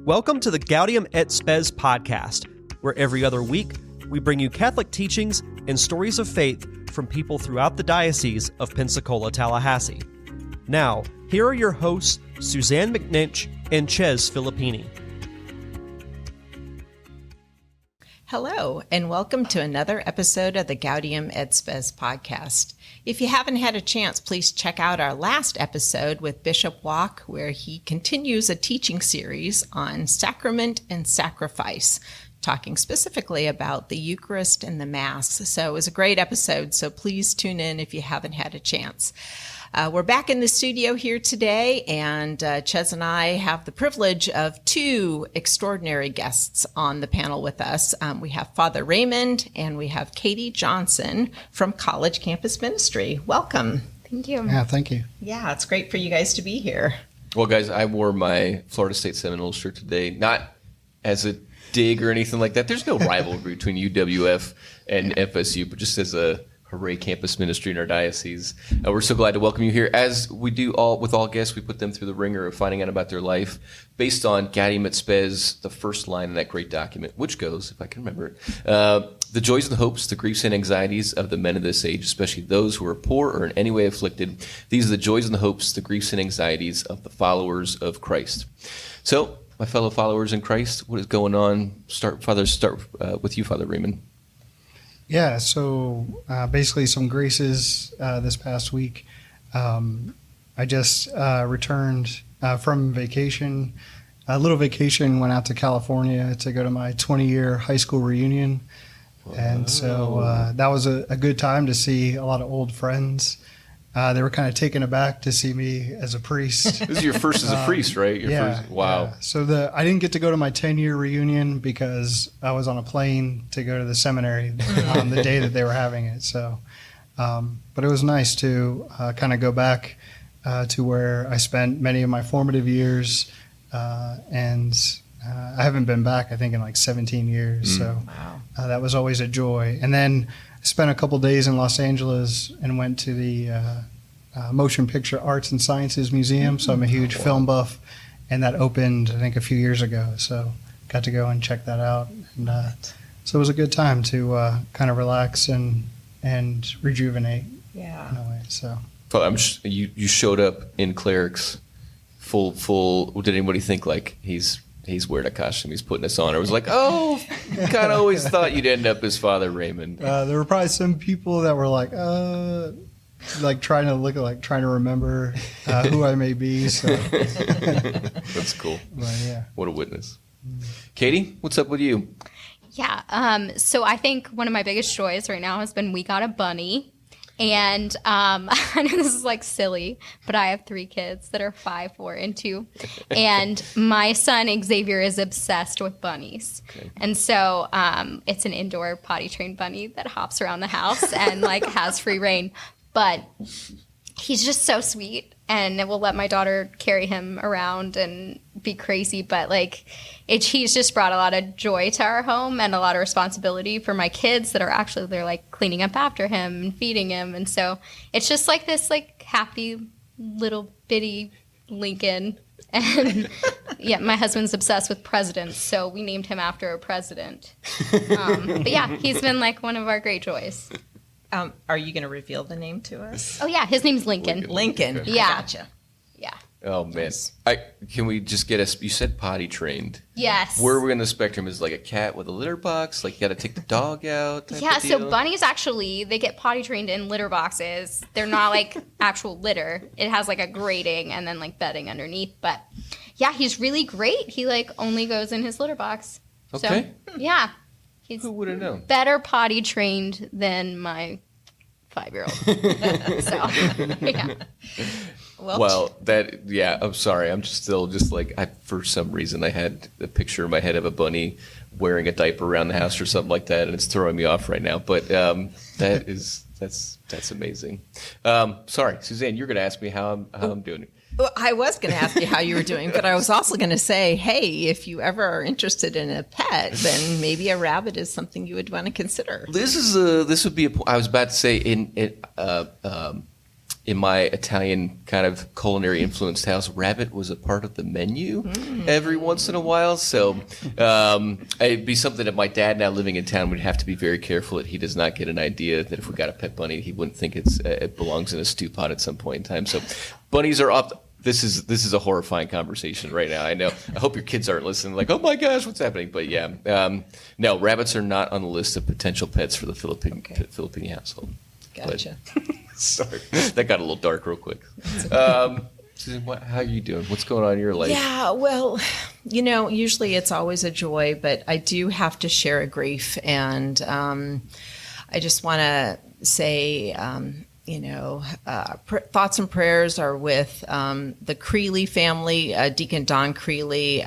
Welcome to the Gaudium et Spes podcast, where every other week we bring you Catholic teachings and stories of faith from people throughout the Diocese of Pensacola-Tallahassee. Now, here are your hosts, Susanne McNinch and Chez Filippini. Hello, and welcome to another episode of the Gaudium et Spes podcast. If you haven't had a chance, please check out our last episode with Bishop Walk, where he continues a teaching series on sacrament and sacrifice, talking specifically about the Eucharist and the Mass. So it was a great episode, so please tune in if you haven't had a chance. We're back in the studio here today, and Chez and I have the privilege of two extraordinary guests on the panel with us. We have Father Raymond, and we have Katie Johnson from College Campus Ministry. Welcome. Thank you. Yeah, thank you. Yeah, it's great for you guys to be here. Well, guys, I wore my Florida State Seminoles shirt today, not as a dig or anything like that. There's no rivalry between UWF and FSU, but just as a hooray campus ministry in our diocese. We're so glad to welcome you here. As we do with all guests, we put them through the ringer of finding out about their life based on Gaudium et Spes, the first line in that great document, which goes, if I can remember it, the joys and the hopes, the griefs and anxieties of the men of this age, especially those who are poor or in any way afflicted. These are the joys and the hopes, the griefs and anxieties of the followers of Christ. So, my fellow followers in Christ, what is going on? Start with you, Father Raymond. Yeah, so basically some graces this past week. I just returned from vacation, a little vacation, went out to California to go to my 20-year high school reunion. Wow. And so that was a good time to see a lot of old friends. They were kind of taken aback to see me as a priest. This is your first as a priest, right? First, wow. Yeah. So I didn't get to go to my 10-year reunion because I was on a plane to go to the seminary on the day that they were having it. So, but it was nice to kind of go back to where I spent many of my formative years, and I haven't been back, I think, in like 17 years. So that was always a joy. And then spent a couple days in Los Angeles and went to the Motion Picture Arts and Sciences Museum. So I'm a huge film buff, and that opened, I think, a few years ago. So got to go and check that out. And so it was a good time to kind of relax and rejuvenate in a way. So you showed up in clerics, full. Did anybody think like he's wearing a costume, he's putting us on? Or was like, oh, kind of always thought you'd end up as Father Raymond. There were probably some people that were like trying to remember who I may be. So that's cool. But, yeah. What a witness. Katie, what's up with you? Yeah. So I think one of my biggest joys right now has been we got a bunny. And I know this is like silly, but I have 3 kids that are 5, 4, and 2. And my son Xavier is obsessed with bunnies. Okay. And so it's an indoor potty trained bunny that hops around the house and like has free reign. But he's just so sweet, and it will let my daughter carry him around and be crazy. But like he's just brought a lot of joy to our home and a lot of responsibility for my kids that are they're like cleaning up after him and feeding him. And so it's just like this like happy little bitty Lincoln. And yeah, my husband's obsessed with presidents, so we named him after a president. But yeah, he's been like one of our great joys. Are you going to reveal the name to us? Oh yeah, his name's Lincoln. Lincoln. Yeah. I gotcha. Yeah. Oh man, can we just get you said potty trained? Yes. Where we're in the spectrum is like a cat with a litter box, like you got to take the dog out. Yeah, so bunnies actually, they get potty trained in litter boxes. They're not like actual litter. It has like a grating and then like bedding underneath. But yeah, he's really great. He like only goes in his litter box. Okay. So, yeah. Who would have known? Better potty trained than my 5-year-old. So, yeah. I'm sorry. I'm still for some reason I had a picture in my head of a bunny wearing a diaper around the house or something like that, and it's throwing me off right now. But that's amazing. Sorry, Susanne, you're going to ask me how I'm doing. Well, I was going to ask you how you were doing, but I was also going to say, hey, if you ever are interested in a pet, then maybe a rabbit is something you would want to consider. This would be I was about to say in my Italian kind of culinary influenced house, rabbit was a part of the menu every once in a while. So it'd be something that my dad, now living in town, would have to be very careful that he does not get an idea that if we got a pet bunny, he wouldn't think it belongs in a stew pot at some point in time. So bunnies are up. This is a horrifying conversation right now. I know. I hope your kids aren't listening like, oh my gosh, what's happening? But yeah, no, rabbits are not on the list of potential pets for the Filippini household. Gotcha. But, sorry, that got a little dark real quick. Susan, how are you doing? What's going on in your life? Yeah, well, usually it's always a joy, but I do have to share a grief. And I just want to say, thoughts and prayers are with the Creeley family. Deacon Don Creeley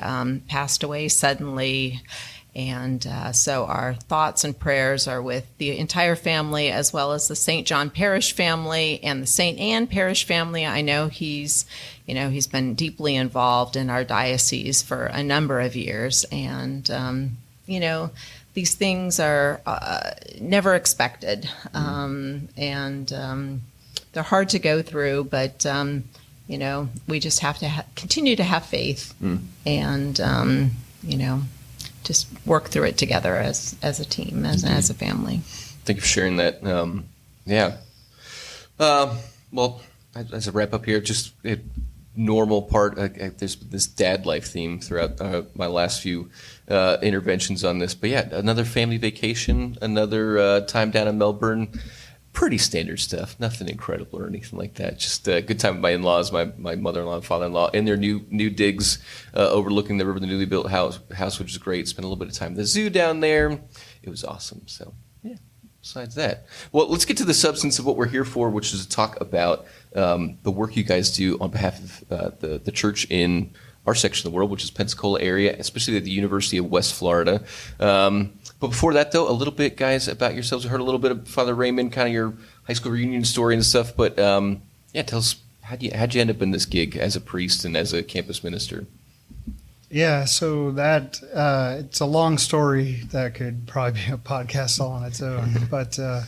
passed away suddenly. And so our thoughts and prayers are with the entire family, as well as the St. John Parish family and the St. Anne Parish family. I know he's been deeply involved in our diocese for a number of years. And, these things are never expected. And they're hard to go through, but, we just have to continue to have faith and, just work through it together as a team, as a family. Thank you for sharing that. Yeah. Well, as a wrap up here, just a normal part. There's this dad life theme throughout my last few interventions on this. But yeah, another family vacation, another time down in Melbourne. Pretty standard stuff, nothing incredible or anything like that. Just a good time with my in-laws, my mother-in-law and father-in-law, in their new digs overlooking the river, the newly built house, which is great. Spent a little bit of time at the zoo down there. It was awesome. So yeah, besides that. Well, let's get to the substance of what we're here for, which is to talk about the work you guys do on behalf of the church in our section of the world, which is Pensacola area, especially at the University of West Florida. But before that, though, a little bit, guys, about yourselves. We heard a little bit of Father Raymond, kind of your high school reunion story and stuff. But yeah, tell us, how'd you end up in this gig as a priest and as a campus minister? Yeah, so that it's a long story that could probably be a podcast all on its own. But to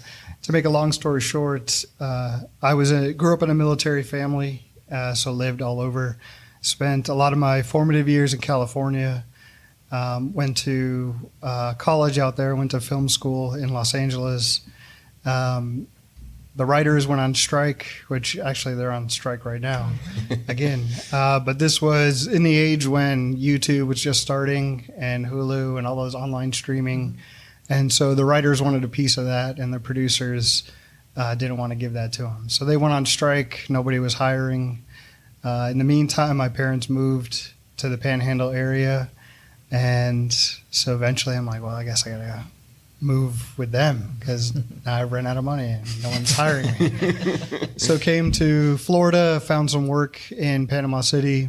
make a long story short, I grew up in a military family, so lived all over. Spent a lot of my formative years in California. Went to college out there, went to film school in Los Angeles. The writers went on strike, which actually they're on strike right now again. But this was in the age when YouTube was just starting and Hulu and all those online streaming. And so the writers wanted a piece of that and the producers didn't want to give that to them. So they went on strike. Nobody was hiring. In the meantime, my parents moved to the Panhandle area. And so eventually I'm like, well, I guess I got to move with them because now I've run out of money and no one's hiring me. So came to Florida, found some work in Panama City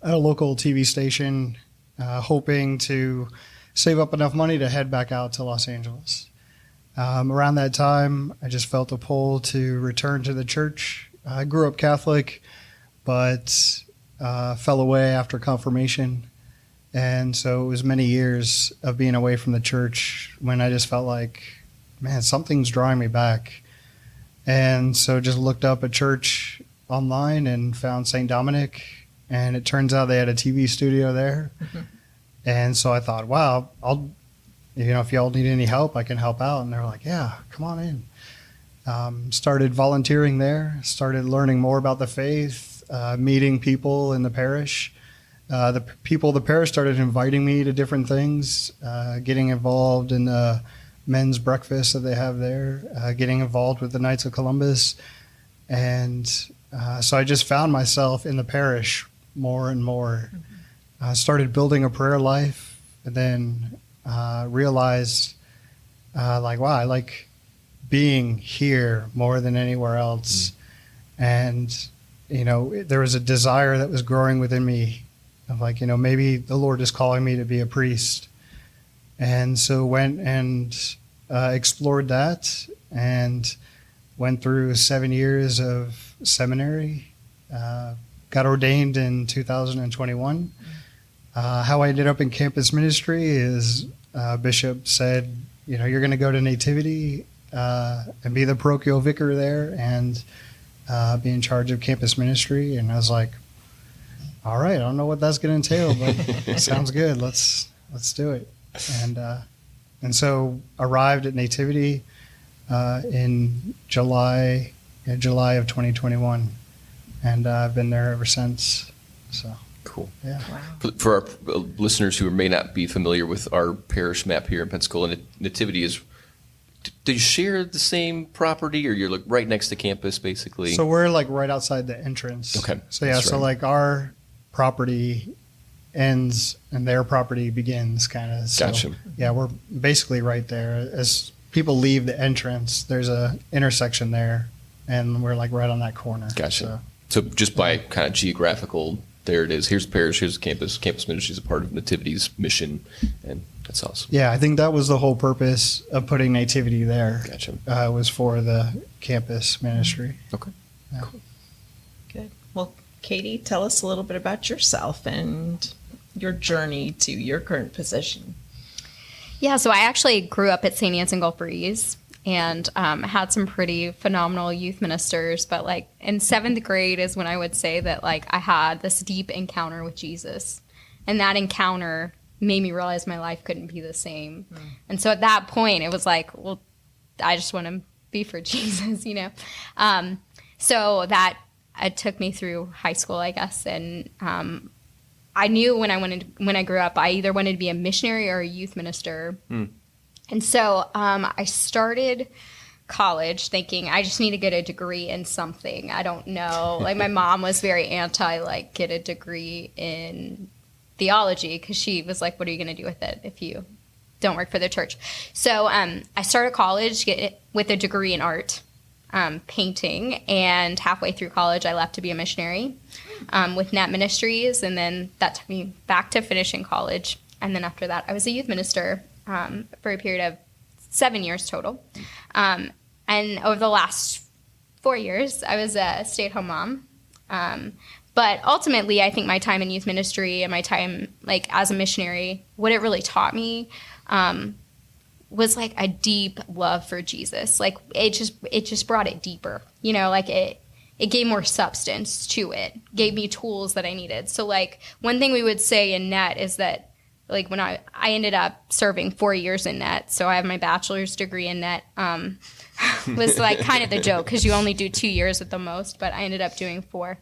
at a local TV station, hoping to save up enough money to head back out to Los Angeles. Around that time, I just felt a pull to return to the church. I grew up Catholic, but fell away after confirmation. And so it was many years of being away from the church when I just felt like, man, something's drawing me back. And so just looked up a church online and found St. Dominic. And it turns out they had a TV studio there. Mm-hmm. And so I thought, wow, if y'all need any help, I can help out. And they were like, yeah, come on in. Started volunteering there, started learning more about the faith, meeting people in the parish. The people of the parish started inviting me to different things, getting involved in the men's breakfast that they have there, getting involved with the Knights of Columbus. And so I just found myself in the parish more and more. Started building a prayer life and then realized, wow, I like being here more than anywhere else. And, there was a desire that was growing within me of maybe the Lord is calling me to be a priest. And so went and explored that and went through 7 years of seminary, got ordained in 2021. How I ended up in campus ministry is Bishop said, you're going to go to Nativity and be the parochial vicar there. And be in charge of campus ministry. And I was like, all right, I don't know what that's going to entail, but it sounds good. Let's do it. And so arrived at Nativity in July of 2021, and I've been there ever since. So Cool. yeah. Wow. For our listeners who may not be familiar with our parish map here in Pensacola, Nativity is. Do you share the same property, or you're like right next to campus, basically? So we're like right outside the entrance. Okay. So yeah, That's so right. like our property ends and their property begins, kind of. So, Gotcha. yeah, we're basically right there. As people leave the entrance, there's a intersection there, and we're like right on that corner. Gotcha. So just by kind of geographical, there it is. Here's the parish, here's the campus. Campus Ministries is a part of Nativity's mission, and that's awesome. Yeah, I think that was the whole purpose of putting Nativity there. Gotcha. Was for the campus ministry. Okay. Yeah. Good. Well, Katie, tell us a little bit about yourself and your journey to your current position. Yeah, so I actually grew up at St. Anne's in Gulf Breeze and had some pretty phenomenal youth ministers. But like in 7th grade is when I would say that like I had this deep encounter with Jesus. And that encounter made me realize my life couldn't be the same. And so at that point, it was like, well, I just want to be for Jesus, you know? So that it took me through high school, I guess. And I knew when I grew up, I either wanted to be a missionary or a youth minister. And so I started college thinking I just need to get a degree in something. I don't know. Like my mom was very anti, like, get a degree in theology because she was like, what are you going to do with it if you don't work for the church? So I started college with a degree in art, painting, and halfway through college I left to be a missionary with Net Ministries, and then that took me back to finishing college. And then after that I was a youth minister for a period of 7 years total. And over the last 4 years, I was a stay-at-home mom. But ultimately, I think my time in youth ministry and my time like as a missionary, what it really taught me was like a deep love for Jesus. Like it just brought it deeper. You know, like it gave more substance to it, gave me tools that I needed. So like one thing we would say in Net is that like when I ended up serving 4 years in Net, so I have my bachelor's degree in Net, was like kind of the joke because you only do 2 years at the most, but I ended up doing 4.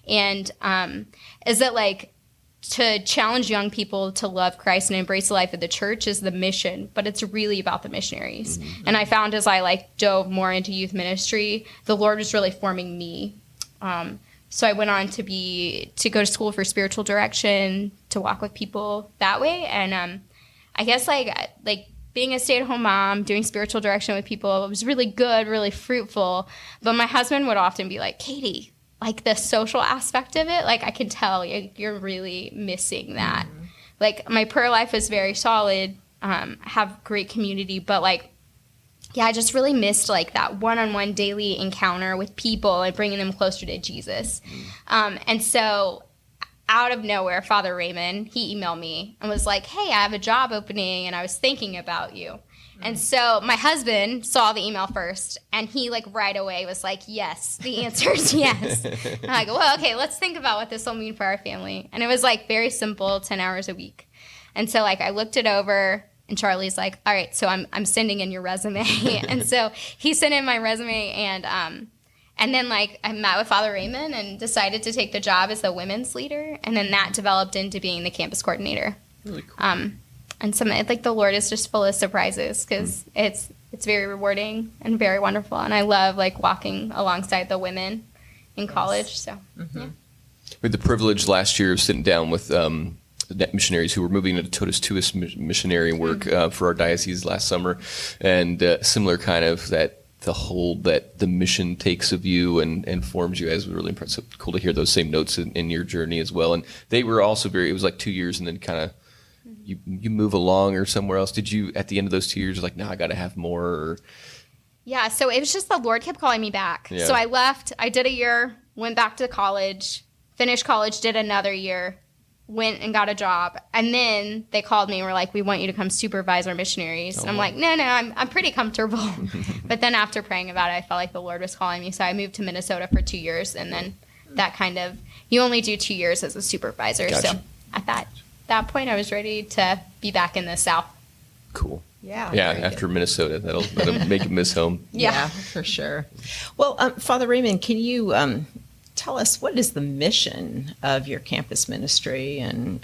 And is that like to challenge young people to love Christ and embrace the life of the church is the mission, but it's really about the missionaries. Mm-hmm. And I found as I like dove more into youth ministry, the Lord was really forming me. So I went on to go to school for spiritual direction, to walk with people that way. And I guess like being a stay-at-home mom, doing spiritual direction with people, it was really good, really fruitful. But my husband would often be like, Katie, like the social aspect of it, like I can tell you're really missing that. Mm-hmm. Like my prayer life is very solid, have great community, but like, yeah, I just really missed like that one-on-one daily encounter with people and bringing them closer to Jesus. And so out of nowhere, Father Raymond, he emailed me and was like, hey, I have a job opening and I was thinking about you. And so my husband saw the email first and he like right away was like, yes, the answer is yes. And I go, well, okay, let's think about what this will mean for our family. And it was like very simple, 10 hours a week. And so like I looked it over. And Charlie's like, all right, so I'm sending in your resume. And so he sent in my resume, and then like I met with Father Raymond and decided to take the job as the women's leader, and then that developed into being the campus coordinator. Really cool. And some like the Lord is just full of surprises because it's very rewarding and very wonderful, and I love like walking alongside the women in college. So yeah. We had the privilege last year of sitting down with Net missionaries who were moving into totus tuus missionary work for our diocese last summer, and similar kind of that the hold that the mission takes of you and forms you as really impressive. Cool to hear those same notes in your journey as well. And they were also it was like 2 years and then kind of you move along or somewhere else. Did you at the end of those 2 years like, no, I got to have more? Or? Yeah, so it was just the Lord kept calling me back. Yeah. So I left, I did a year, went back to college, finished college, did another year, went and got a job, and then they called me and were like, we want you to come supervise our missionaries. And I'm like, no, I'm pretty comfortable. But But then after praying about it, I felt like the Lord was calling me. So I moved to Minnesota for 2 years, and then that kind of, you only do 2 years as a supervisor. Gotcha. So at that point, I was ready to be back in the South. Cool. Yeah. Yeah, very after good. Minnesota, that'll make you miss home. Yeah, for sure. Well, Father Raymond, can you tell us what is the mission of your campus ministry, and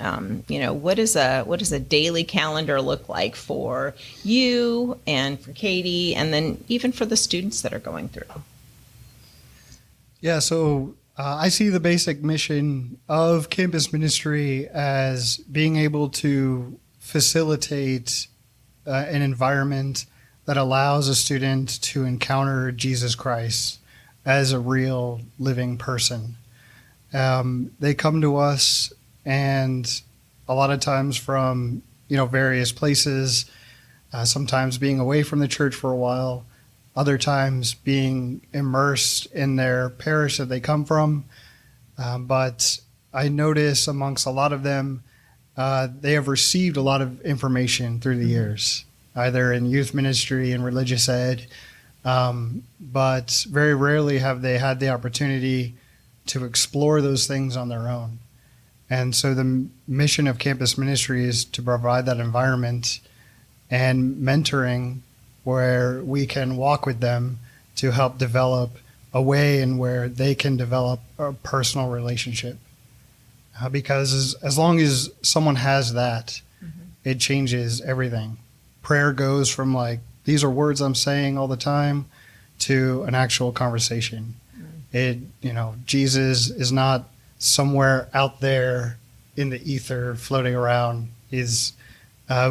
what does a daily calendar look like for you and for Katie, and then even for the students that are going through? Yeah, so I see the basic mission of campus ministry as being able to facilitate an environment that allows a student to encounter Jesus Christ as a real living person. They come to us, and a lot of times from various places, sometimes being away from the church for a while, other times being immersed in their parish that they come from. But I notice amongst a lot of them, they have received a lot of information through the years, either in youth ministry and religious ed, but very rarely have they had the opportunity to explore those things on their own. And so the mission of campus ministry is to provide that environment and mentoring where we can walk with them to help develop a way in where they can develop a personal relationship. Because as long as someone has that, it changes everything. Prayer goes from these are words I'm saying all the time to an actual conversation. Jesus is not somewhere out there in the ether floating around. He's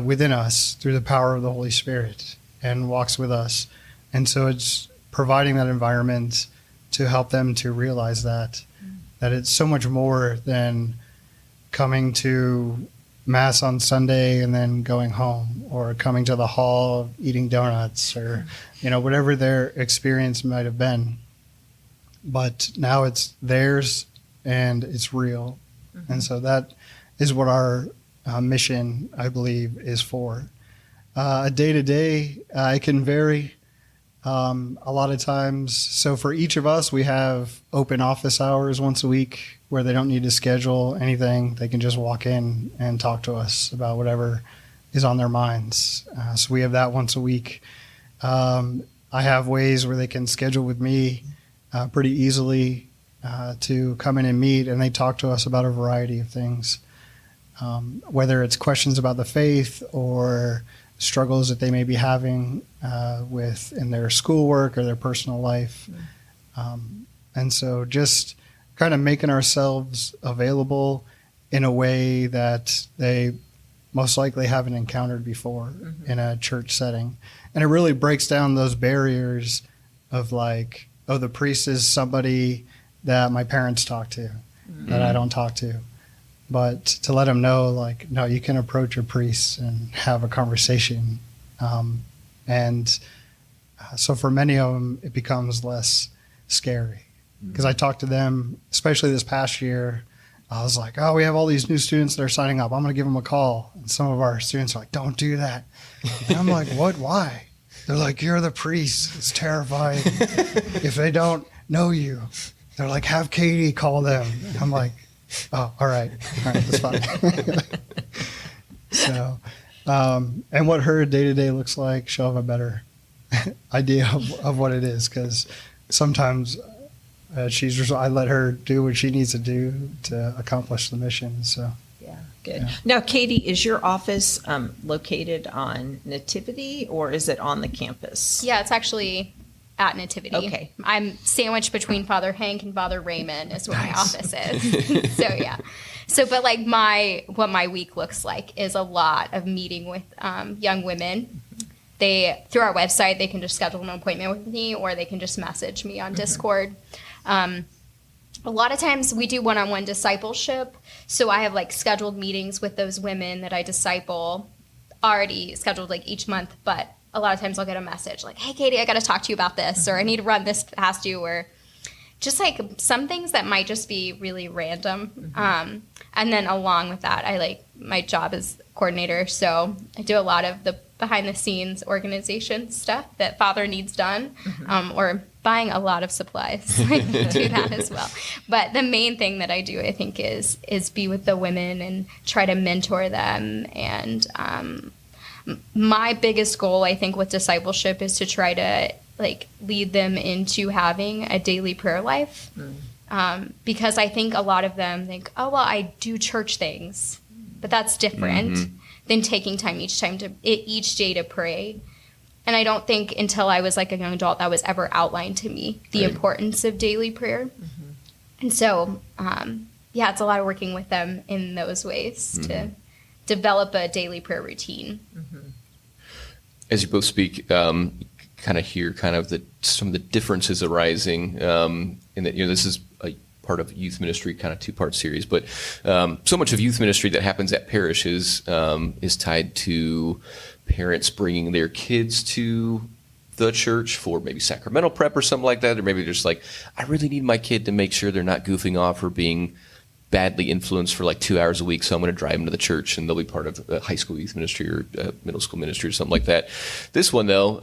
within us through the power of the Holy Spirit and walks with us. And so it's providing that environment to help them to realize that it's so much more than coming to Mass on Sunday and then going home, or coming to the hall, eating donuts, or whatever their experience might have been. But now it's theirs and it's real. And so that is what our mission, I believe, is for. Day to day, it can vary a lot of times. So for each of us, we have open office hours once a week where they don't need to schedule anything. They can just walk in and talk to us about whatever is on their minds. So we have that once a week. I have ways where they can schedule with me pretty easily to come in and meet, and they talk to us about a variety of things, whether it's questions about the faith or struggles that they may be having in their schoolwork or their personal life. And so just kind of making ourselves available in a way that they most likely haven't encountered before in a church setting. And it really breaks down those barriers of the priest is somebody that my parents talk to, that I don't talk to. But to let them know, no, you can approach a priest and have a conversation. So for many of them, it becomes less scary. Because I talked to them, especially this past year, I was like, we have all these new students that are signing up. I'm going to give them a call. And some of our students are like, don't do that. And I'm like, what? Why? They're like, you're the priest. It's terrifying. If they don't know you, they're like, have Katie call them. And I'm like, oh, all right, that's fine. So, and what her day-to-day looks like, she'll have a better idea of what it is, because sometimes I let her do what she needs to do to accomplish the mission. So Yeah, good. Yeah. Now, Katie, is your office located on Nativity, or is it on the campus? Yeah, it's actually at Nativity. Okay. I'm sandwiched between Father Hank and Father Raymond is where my Nice. office is. So yeah. So, but what my week looks like is a lot of meeting with young women. Through our website, they can just schedule an appointment with me, or they can just message me on Discord. A lot of times we do one-on-one discipleship. So I have scheduled meetings with those women that I disciple, already scheduled each month, but a lot of times I'll get a message hey, Katie, I got to talk to you about this, or I need to run this past you, or just like some things that might just be really random. And then along with that, my job is coordinator, so I do a lot of the behind the scenes organization stuff that Father needs done, or buying a lot of supplies. I do that as well. But the main thing that I do, I think, is be with the women and try to mentor them. And my biggest goal, I think, with discipleship is to try to lead them into having a daily prayer life. Because I think a lot of them think, oh, well, I do church things, but that's different than taking time each day to pray. And I don't think until I was a young adult that was ever outlined to me, the importance of daily prayer. And so, it's a lot of working with them in those ways to develop a daily prayer routine. As you both speak, kind of hear some of the differences arising in that, this is a part of youth ministry, kind of two-part series, but so much of youth ministry that happens at parishes is tied to parents bringing their kids to the church for maybe sacramental prep or something like that, or maybe just I really need my kid to make sure they're not goofing off or being badly influenced for 2 hours a week, so I'm going to drive them to the church and they'll be part of a high school youth ministry or middle school ministry or something like that. This one, though,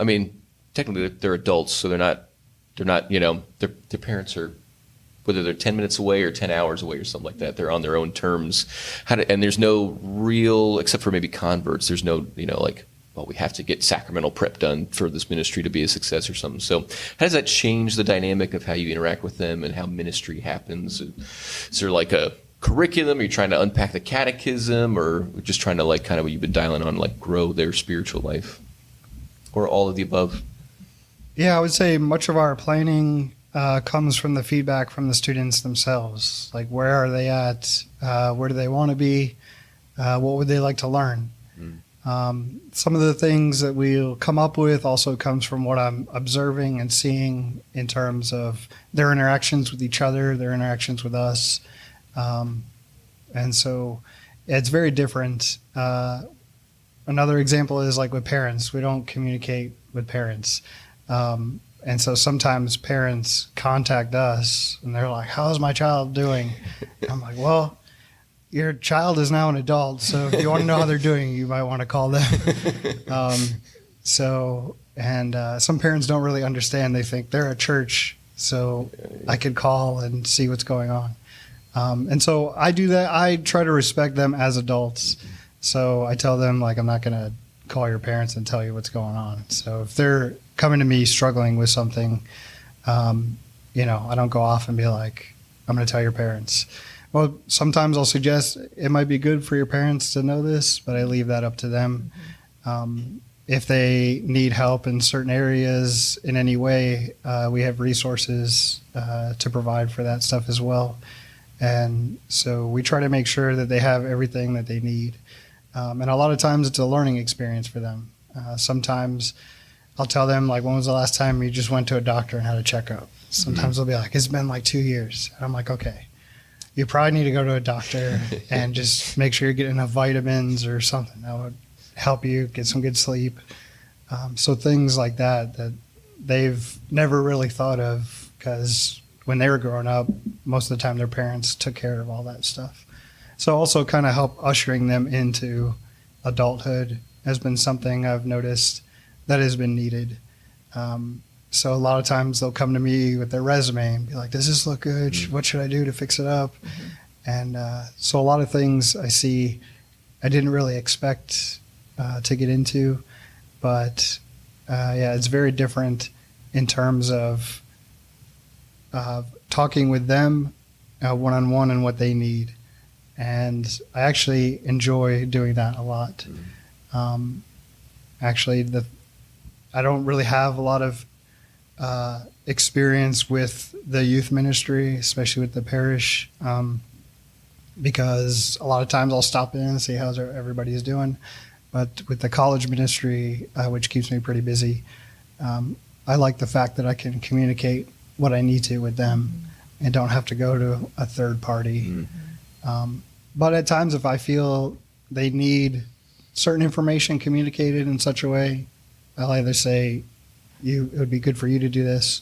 technically they're adults, so they're not their parents are, whether they're 10 minutes away or 10 hours away or something like that, they're on their own terms. And there's no real, except for maybe converts, there's no, well, we have to get sacramental prep done for this ministry to be a success or something. So how does that change the dynamic of how you interact with them and how ministry happens? Is there a curriculum? Are you trying to unpack the catechism, or just trying to kind of what you've been dialing on, grow their spiritual life, or all of the above? Yeah, I would say much of our planning comes from the feedback from the students themselves. Where are they at? Where do they want to be? What would they like to learn? Some of the things that we'll come up with also comes from what I'm observing and seeing in terms of their interactions with each other, their interactions with us. And so it's very different. Another example is with parents. We don't communicate with parents. And so sometimes parents contact us and they're like, how's my child doing? And I'm like, well, your child is now an adult, so if you want to know how they're doing, you might want to call them. Some parents don't really understand. They think they're at church, so I could call and see what's going on. And so I do that. I try to respect them as adults. So I tell them, I'm not going to call your parents and tell you what's going on. So if they're coming to me struggling with something, I don't go off and be like, I'm going to tell your parents. Well, sometimes I'll suggest it might be good for your parents to know this, but I leave that up to them. If they need help in certain areas in any way, we have resources to provide for that stuff as well. And so we try to make sure that they have everything that they need. And a lot of times it's a learning experience for them. Sometimes I'll tell them, when was the last time you just went to a doctor and had a checkup? Sometimes they'll be like, it's been 2 years. And I'm like, okay. You probably need to go to a doctor and just make sure you're getting enough vitamins or something that would help you get some good sleep. So things like that they've never really thought of, because when they were growing up, most of the time their parents took care of all that stuff. So also kind of help ushering them into adulthood has been something I've noticed that has been needed. So a lot of times they'll come to me with their resume and be like, does this look good? What should I do to fix it up? And so a lot of things I see I didn't really expect to get into. But it's very different in terms of talking with them one-on-one and what they need. And I actually enjoy doing that a lot. I don't really have a lot of experience with the youth ministry, especially with the parish, because a lot of times I'll stop in and see how everybody's doing. But with the college ministry, which keeps me pretty busy, I like the fact that I can communicate what I need to with them and don't have to go to a third party. But at times, if I feel they need certain information communicated in such a way, I'll either say, it would be good for you to do this,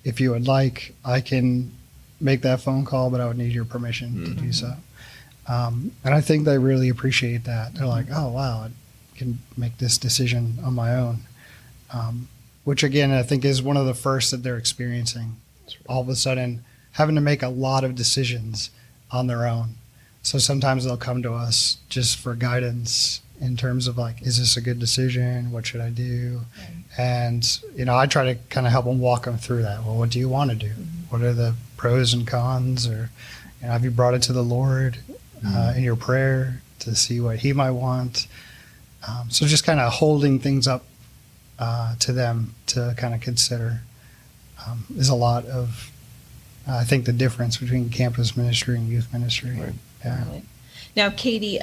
if you would like, I can make that phone call, but I would need your permission to do so. And I think they really appreciate that. They're like, oh, wow, I can make this decision on my own. Which, again, I think is one of the first that they're experiencing. All of a sudden, having to make a lot of decisions on their own. So sometimes they'll come to us just for guidance in terms of like, is this a good decision? What should I do? And, I try to kind of help them walk them through that. Well, what do you want to do? What are the pros and cons? Or, have you brought it to the Lord in your prayer to see what he might want? So just kind of holding things up to them to kind of consider is a lot of, I think, the difference between campus ministry and youth ministry. Right. Yeah. Right. Now, Katie,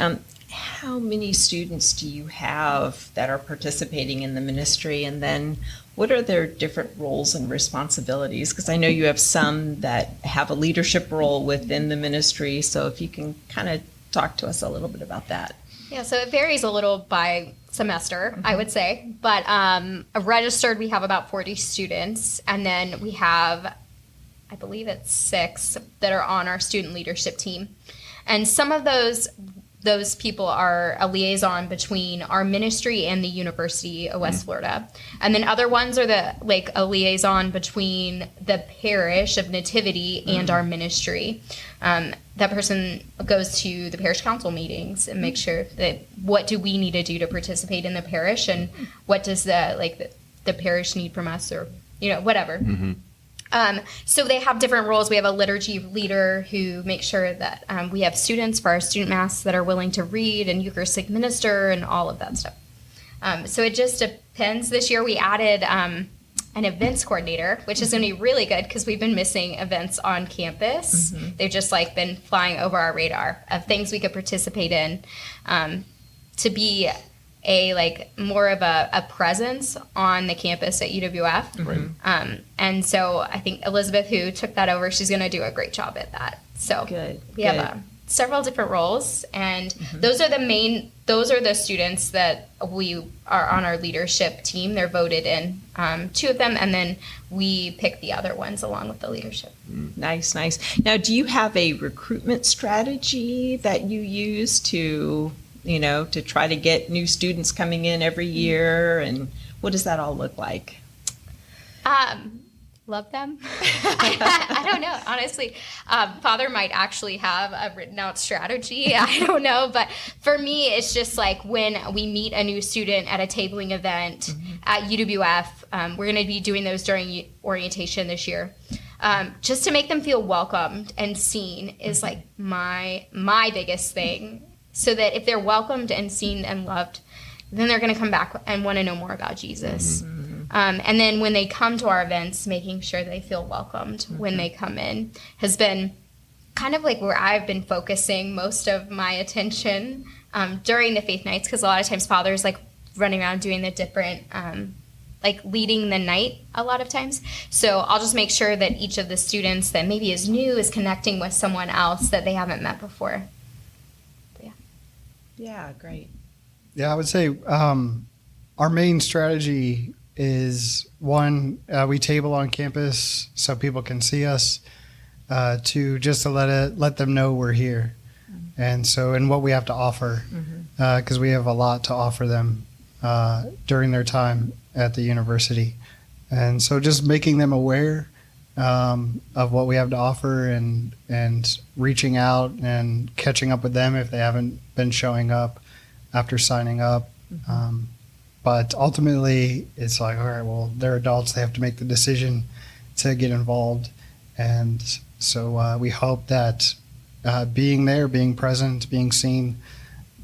how many students do you have that are participating in the ministry? And then what are their different roles and responsibilities? Because I know you have some that have a leadership role within the ministry. So if you can kind of talk to us a little bit about that. Yeah, so it varies a little by semester, I would say. But registered, we have about 40 students. And then we have, I believe it's 6 that are on our student leadership team. And some of those people are a liaison between our ministry and the University of West Florida. And then other ones are a liaison between the parish of Nativity and our ministry. That person goes to the parish council meetings and makes sure that what do we need to do to participate in the parish, and what does the parish need from us, or whatever. So they have different roles. We have a liturgy leader who makes sure that we have students for our student mass that are willing to read and Eucharistic minister and all of that stuff. So it just depends. This year we added an events coordinator, which is going to be really good because we've been missing events on campus. They've just been flying over our radar of things we could participate in, to be more of a presence on the campus at UWF. Right. And so I think Elizabeth, who took that over, she's going to do a great job at that. So we have several different roles, and those are the students that we are on our leadership team. They're voted in, 2 of them, and then we pick the other ones along with the leadership. Nice. Now, do you have a recruitment strategy that you use to try to get new students coming in every year, and what does that all look like? Love them. I don't know, honestly. Father might actually have a written out strategy. I don't know. But for me, it's just when we meet a new student at a tabling event at UWF, we're going to be doing those during orientation this year. Just to make them feel welcomed and seen is my biggest thing. So that if they're welcomed and seen and loved, then they're going to come back and want to know more about Jesus. And then when they come to our events, making sure they feel welcomed when they come in has been kind of where I've been focusing most of my attention during the faith nights, because a lot of times Father's running around doing the different, leading the night a lot of times. So I'll just make sure that each of the students that maybe is new is connecting with someone else that they haven't met before. Yeah, great. Yeah, I would say our main strategy is, 1, we table on campus so people can see us. 2, just to let them know we're here, and what we have to offer, because we have a lot to offer them during their time at the university, and so just making them aware of what we have to offer, and reaching out and catching up with them if they haven't been showing up after signing up. But ultimately, it's all right, well, they're adults. They have to make the decision to get involved. And so we hope that being there, being present, being seen,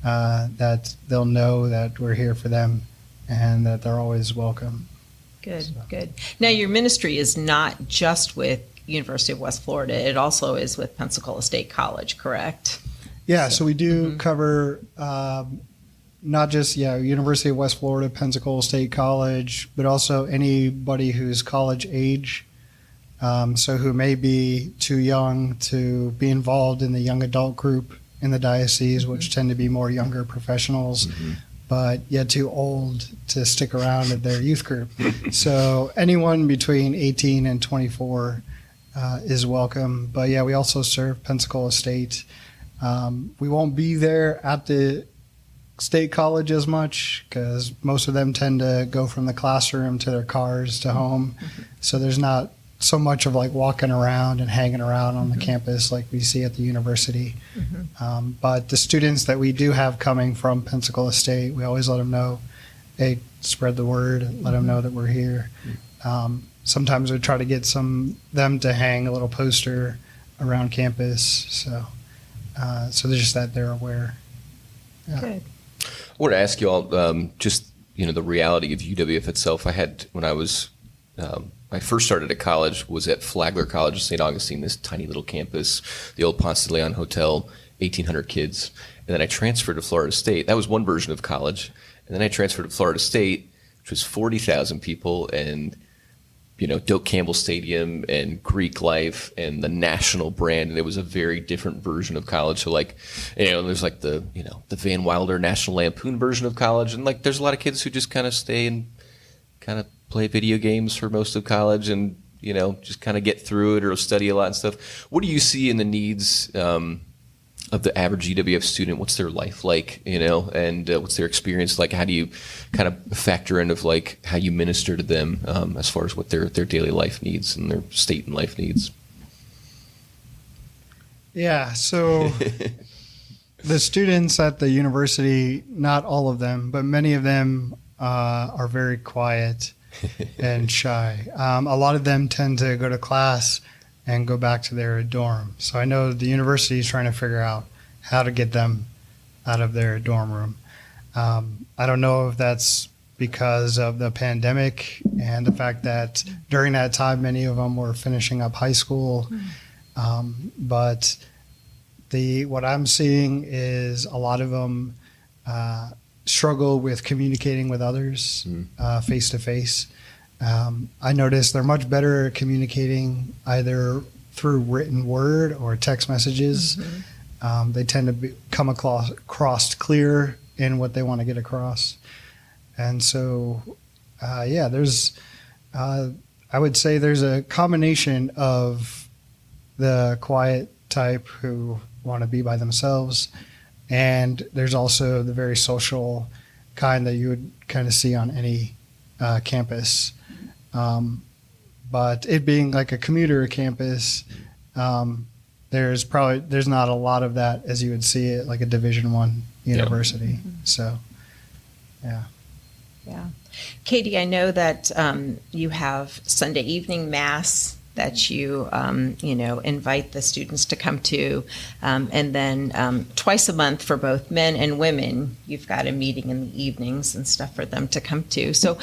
that they'll know that we're here for them and that they're always welcome. Good. Now, your ministry is not just with University of West Florida. It also is with Pensacola State College, correct? Yeah, so we do cover not just University of West Florida, Pensacola State College, but also anybody who's college age, so who may be too young to be involved in the young adult group in the diocese, which tend to be more younger professionals, but yet too old to stick around at their youth group. So anyone between 18 and 24 is welcome. But yeah, we also serve Pensacola State. We won't be there at the state college as much because most of them tend to go from the classroom to their cars to home. So there's not so much of like walking around and hanging around on the campus like we see at the university. But the students that we do have coming from Pensacola State, we always let them know, hey, spread the word, let them know that we're here. Sometimes we try to get them to hang a little poster around campus. So there's just that they're aware. Yeah. Good. I want to ask you all just the reality of UWF itself. I had when I first started at college was at Flagler College of St. Augustine, this tiny little campus, the old Ponce de Leon Hotel, 1,800 kids. And then I transferred to Florida State. That was one version of college. And then I transferred to Florida State, which was 40,000 people, and Doak Campbell Stadium and Greek life and the national brand, and it was a very different version of college. So there's like the Van Wilder National Lampoon version of college, and like there's a lot of kids who just kind of stay and kind of play video games for most of college, and just kind of get through it or study a lot and stuff. What do you see in the needs of the average UWF student? What's their life like, and what's their experience like? How do you kind of factor in of like how you minister to them as far as what their daily life needs and their state and life needs? Yeah, so the students at the university, not all of them, but many of them are very quiet and shy. A lot of them tend to go to class and go back to their dorm. So I know the university is trying to figure out how to get them out of their dorm room. I don't know if that's because of the pandemic and the fact that during that time, many of them were finishing up high school. But what I'm seeing is a lot of them struggle with communicating with others face to face. I noticed they're much better at communicating either through written word or text messages. They tend to come across clear in what they want to get across. And so, there's, I would say there's a combination of the quiet type who want to be by themselves, and there's also the very social kind that you would kind of see on any campus. But it being like a commuter campus, there's not a lot of that as you would see at like a Division I university. So, yeah. Yeah. Katie, I know that you have Sunday evening mass that you, invite the students to come to. And then twice a month for both men and women, you've got a meeting in the evenings and stuff for them to come to. So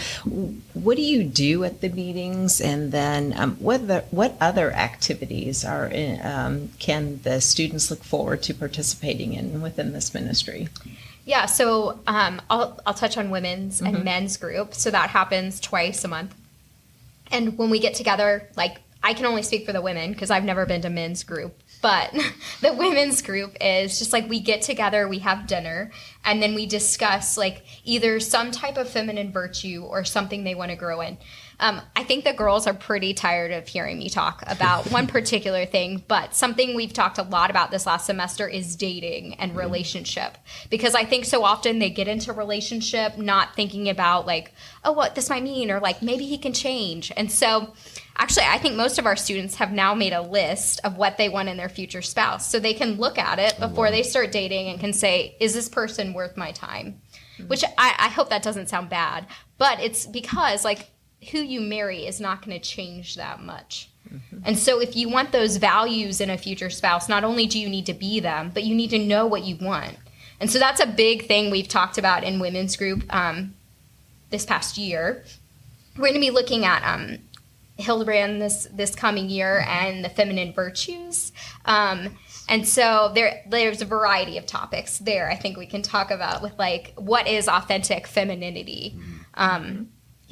what do you do at the meetings? And then what other activities can the students look forward to participating in within this ministry? Yeah, so I'll touch on women's and men's group. So that happens twice a month. And when we get together, I can only speak for the women because I've never been to men's group, but the women's group is just we get together, we have dinner, and then we discuss either some type of feminine virtue or something they want to grow in. I think the girls are pretty tired of hearing me talk about one particular thing, but something we've talked a lot about this last semester is dating and relationship, because I think so often they get into relationship not thinking about what this might mean, or maybe he can change. And so actually, I think most of our students have now made a list of what they want in their future spouse, so they can look at it before they start dating and can say, is this person worth my time? Which I hope that doesn't sound bad, but it's because who you marry is not going to change that much. And so if you want those values in a future spouse, not only do you need to be them, but you need to know what you want. And so that's a big thing we've talked about in women's group this past year. We're going to be looking at Hildebrand this coming year and the feminine virtues. And so there's a variety of topics there I think we can talk about with what is authentic femininity.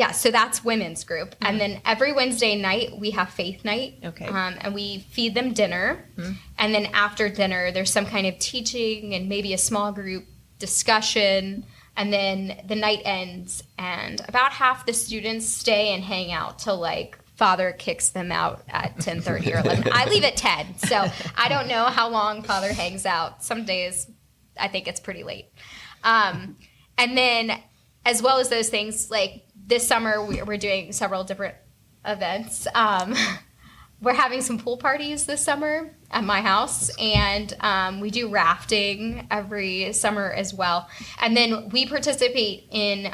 Yeah, so that's women's group. And then every Wednesday night, we have faith night. Okay. And we feed them dinner. And then after dinner, there's some kind of teaching and maybe a small group discussion. And then the night ends, and about half the students stay and hang out till like Father kicks them out at 10:30 or 11. I leave at 10, so I don't know how long Father hangs out. Some days I think it's pretty late. And then as well as those things, like this summer we're doing several different events. We're having some pool parties this summer at my house, and we do rafting every summer as well. And then we participate in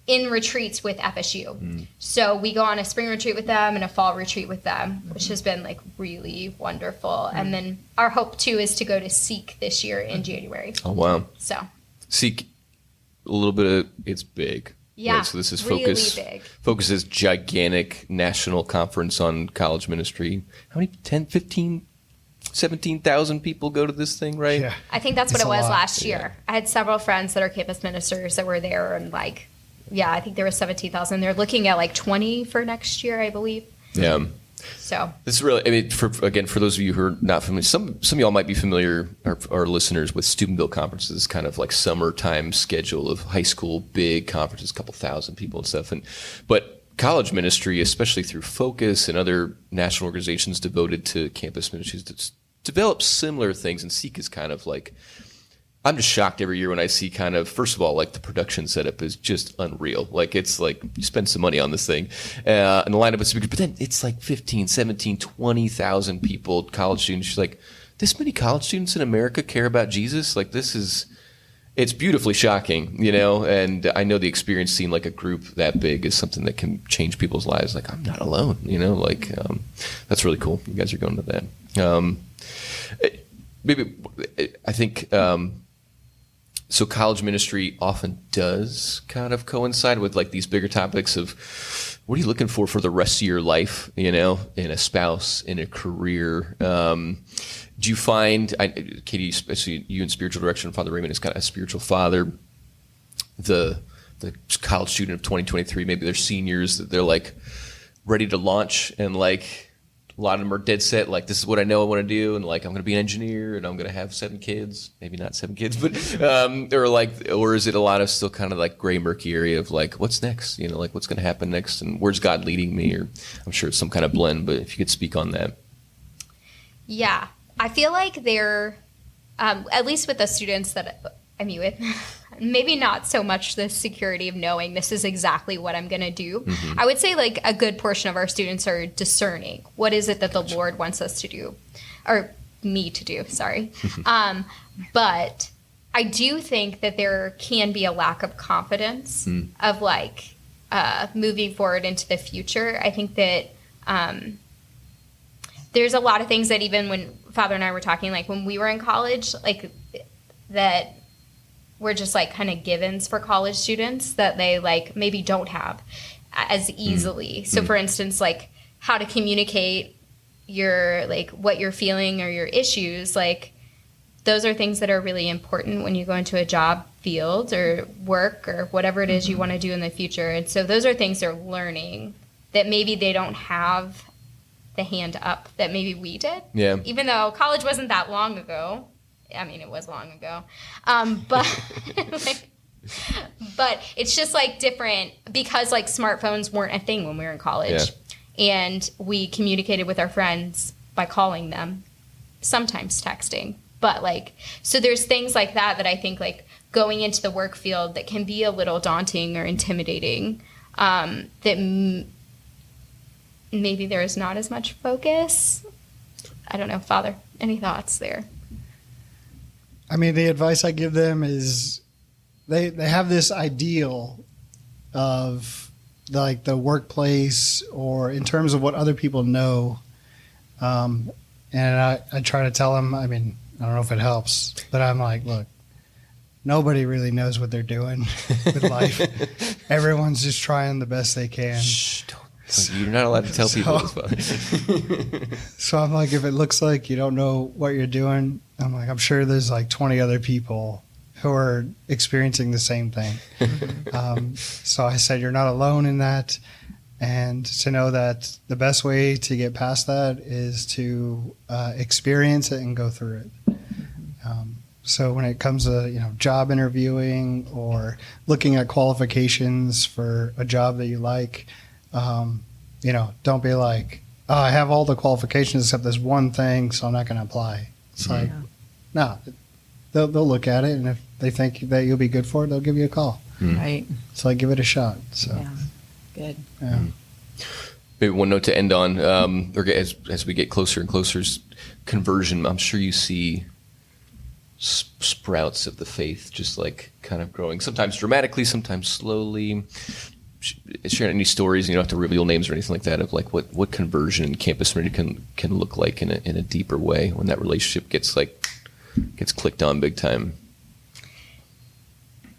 retreats with FSU. So we go on a spring retreat with them and a fall retreat with them, which has been like really wonderful. And then our hope too is to go to Seek this year in January. Oh, wow. So Seek, a little bit of, it's big. yeah, Right? So this is really Focus. big. Focus is gigantic national conference on college ministry. How many? 10, 15, 17,000 people go to this thing, right? Yeah. I think that's what It's it a was lot. last year. I had several friends that are campus ministers that were there, and like, yeah, I think there was 17,000. They're looking at like 20 for next year, I believe. Yeah. So This is really, I mean, for those of you who are not familiar, some of y'all might be familiar, our listeners, with student-built conferences, kind of like summertime schedule of high school big conferences, a couple thousand people and stuff. But college ministry, especially through Focus and other national organizations devoted to campus ministries, develop similar things. And Seek is kind of like, I'm just shocked every year when I see kind of, first of all, like the production setup is just unreal. Like it's like you spend some money on this thing and the lineup of speakers, but then it's like 15, 17, 20,000 people, college students. She's like, this many college students in America care about Jesus? Like it's beautifully shocking, you know? And I know the experience seeing like a group that big is something that can change people's lives. Like I'm not alone, you know? Like that's really cool. You guys are going to that. Maybe I think... So college ministry often does kind of coincide with like these bigger topics of what are you looking for the rest of your life, you know, in a spouse, in a career. Do you find, Katie, especially you in spiritual direction, Father Raymond is kind of a spiritual father, the college student of 2023, maybe they're seniors, that they're like ready to launch and like, a lot of them are dead set, like, this is what I know I want to do, and like, I'm going to be an engineer, and I'm going to have 7 kids. Maybe not 7 kids, but or is it a lot of still kind of like gray, murky area of like, what's next? You know, like, what's going to happen next, and where's God leading me? Or I'm sure it's some kind of blend, but if you could speak on that. yeah, I feel like they're, at least with the students that I meet with, maybe not so much the security of knowing this is exactly what I'm going to do. Mm-hmm. I would say like a good portion of our students are discerning. What is it that the Lord wants us to do, or me to do? Sorry. But I do think that there can be a lack of confidence of like moving forward into the future. I think that there's a lot of things that even when Father and I were talking, like when we were in college, like that were just like kind of givens for college students that they like maybe don't have as easily. So for instance, like how to communicate your like what you're feeling or your issues, like those are things that are really important when you go into a job field or work or whatever it is you want to do in the future. And so those are things they're learning that maybe they don't have the hand up that maybe we did. Yeah. Even though college wasn't that long ago. I mean, it was long ago, but but it's just like different because like smartphones weren't a thing when we were in college, and we communicated with our friends by calling them, sometimes texting. But like, so there's things like that I think like going into the work field that can be a little daunting or intimidating. That maybe there is not as much focus. I don't know, Father. Any thoughts there? I mean, the advice I give them is they have this ideal of like the workplace or in terms of what other people know. And I try to tell them, I mean, I don't know if it helps, but I'm like, look, nobody really knows what they're doing with life. Everyone's just trying the best they can. Shh, you're not allowed to tell people this, Father. So I'm like, if it looks like you don't know what you're doing, I'm like, I'm sure there's like 20 other people who are experiencing the same thing. So I said, you're not alone in that. And to know that the best way to get past that is to experience it and go through it. So when it comes to job interviewing or looking at qualifications for a job that you like, don't be like, oh, I have all the qualifications except this one thing, so I'm not going to apply. It's like, no, they'll look at it, and if they think that you'll be good for it, they'll give you a call. Right. So give it a shot. So Yeah. Good. yeah. Maybe one note to end on, or as we get closer and closer, is conversion. I'm sure you see sprouts of the faith just like kind of growing, sometimes dramatically, sometimes slowly. Share any stories, you don't have to reveal names or anything like that, of like what conversion in campus ministry can look like in a deeper way when that relationship gets clicked on big time.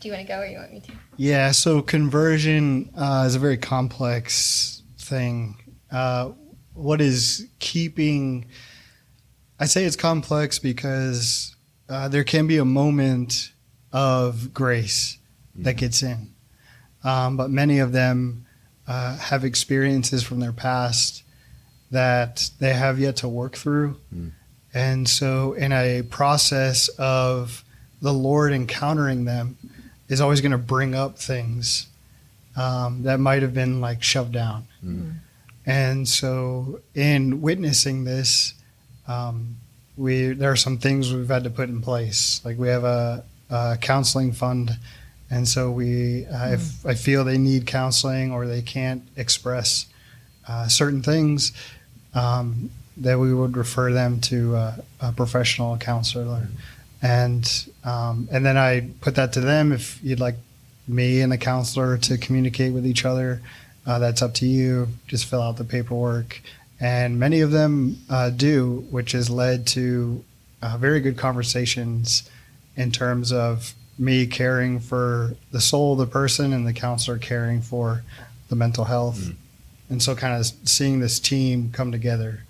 Do you want to go or you want me to? Yeah, so conversion is a very complex thing. What is keeping... I say it's complex because there can be a moment of grace that gets in. But many of them have experiences from their past that they have yet to work through. And so in a process of the Lord encountering them is always going to bring up things that might have been like shoved down. And so in witnessing this, there are some things we've had to put in place. Like we have a counseling fund. And so if I feel they need counseling or they can't express certain things, that we would refer them to a professional counselor. And then I put that to them. If you'd like me and the counselor to communicate with each other, that's up to you. Just fill out the paperwork. And many of them do, which has led to very good conversations in terms of me caring for the soul of the person and the counselor caring for the mental health. And so kind of seeing this team come together,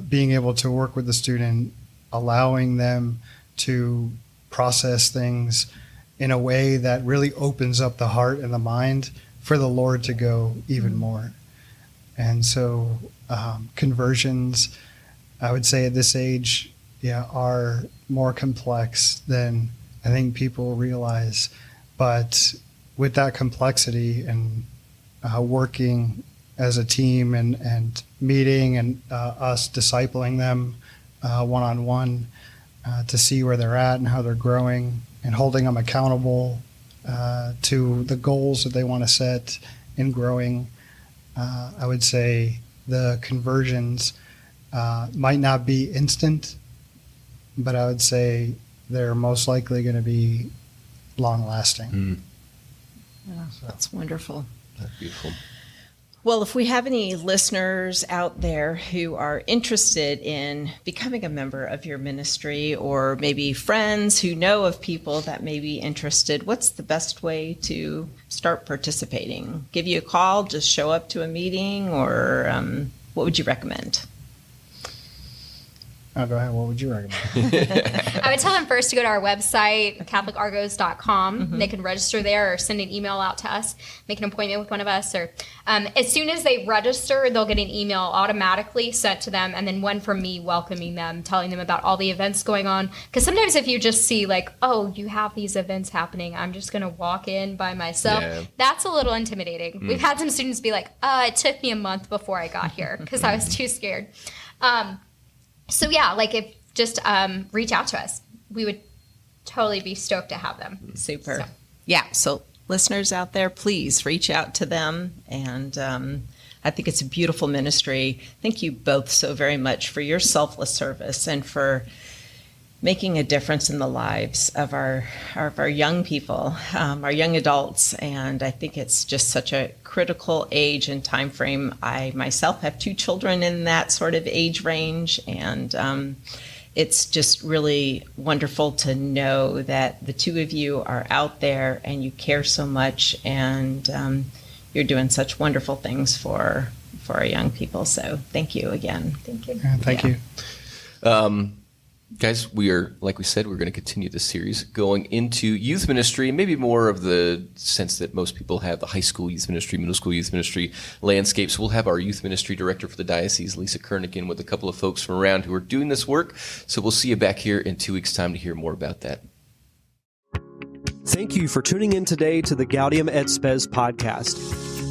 being able to work with the student, allowing them to process things in a way that really opens up the heart and the mind for the Lord to go even more. And so conversions, I would say at this age, are more complex than I think people realize. But with that complexity and working as a team and meeting and us discipling them one-on-one to see where they're at and how they're growing and holding them accountable to the goals that they want to set in growing, I would say the conversions might not be instant, but I would say they're most likely going to be long-lasting. Yeah, that's wonderful. That's beautiful. Well, if we have any listeners out there who are interested in becoming a member of your ministry, or maybe friends who know of people that may be interested, what's the best way to start participating? Give you a call, just show up to a meeting, or what would you recommend? Oh, go ahead. What would you recommend? I would tell them first to go to our website, CatholicArgos.com. They can register there or send an email out to us, make an appointment with one of us. Or as soon as they register, they'll get an email automatically sent to them, and then one from me welcoming them, telling them about all the events going on. Because sometimes if you just see like, oh, you have these events happening, I'm just going to walk in by myself. That's a little intimidating. We've had some students be like, it took me a month before I got here because I was too scared. So yeah, like if just reach out to us. We would totally be stoked to have them. Super. Yeah, so listeners out there, please reach out to them. And I think it's a beautiful ministry. Thank you both so very much for your selfless service and for making a difference in the lives of our young people, our young adults. And I think it's just such a critical age and time frame. I myself have 2 children in that sort of age range, and it's just really wonderful to know that the 2 of you are out there and you care so much, and you're doing such wonderful things for our young people. So thank you again. Thank you. Thank you. Guys, we are, like we said, we're going to continue this series going into youth ministry, maybe more of the sense that most people have, the high school youth ministry, middle school youth ministry landscapes. We'll have our youth ministry director for the diocese, Lisa Kernigan, with a couple of folks from around who are doing this work. So we'll see you back here in 2 weeks' time to hear more about that. Thank you for tuning in today to the Gaudium et Spes podcast.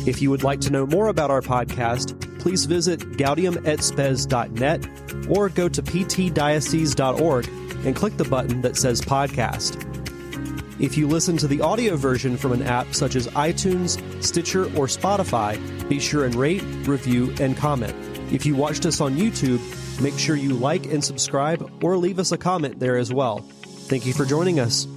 If you would like to know more about our podcast, please visit gaudiumetspes.net or go to ptdiocese.org and click the button that says podcast. If you listen to the audio version from an app such as iTunes, Stitcher, or Spotify, be sure and rate, review, and comment. If you watched us on YouTube, make sure you like and subscribe or leave us a comment there as well. Thank you for joining us.